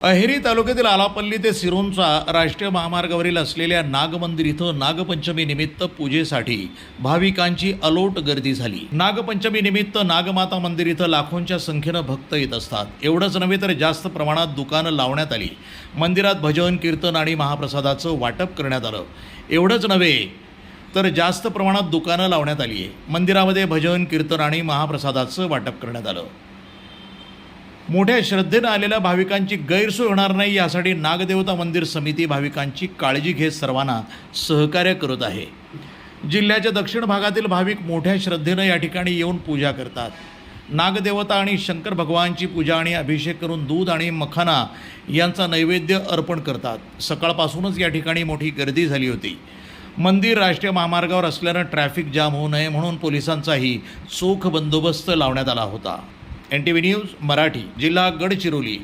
अहेरी तालुक्यातील आलापल्ली ते सिरोंचा राष्ट्रीय महामार्गावरील असलेल्या नागमंदिर इथं नागपंचमी निमित्त पूजेसाठी भाविकांची अलोट गर्दी झाली। नागपंचमी निमित्त नागमाता मंदिर इथं लाखोंच्या संख्येनं भक्त येत असतात। एवढंच नव्हे तर जास्त प्रमाणात दुकानं लावण्यात आली। मंदिरात भजन कीर्तन आणि महाप्रसादाचं वाटप करण्यात आलं। एवढंच नव्हे तर जास्त प्रमाणात दुकानं लावण्यात आली आहे। मंदिरामध्ये भजन कीर्तन आणि महाप्रसादाचं वाटप करण्यात आलं। मोठ्या श्रद्धेनं आलेल्या भाविकांची गैरसोय होणार नाही यासाठी नागदेवता मंदिर समिती भाविकांची काळजी घेत सर्वांना सहकार्य करत आहे। जिल्ह्याच्या दक्षिण भागातील भाविक मोठ्या श्रद्धेनं या ठिकाणी येऊन पूजा करतात। नागदेवता आणि शंकर भगवानची पूजा आणि अभिषेक करून दूध आणि मखाना यांचा नैवेद्य अर्पण करतात। सकाळपासूनच या ठिकाणी मोठी गर्दी झाली होती। मंदिर राष्ट्रीय महामार्गावर असल्यानं ट्रॅफिक जाम होऊ नये म्हणून पोलिसांचाही चोख बंदोबस्त लावण्यात आला होता। NTV न्यूज मराठी, जिल्हा गडचिरोली।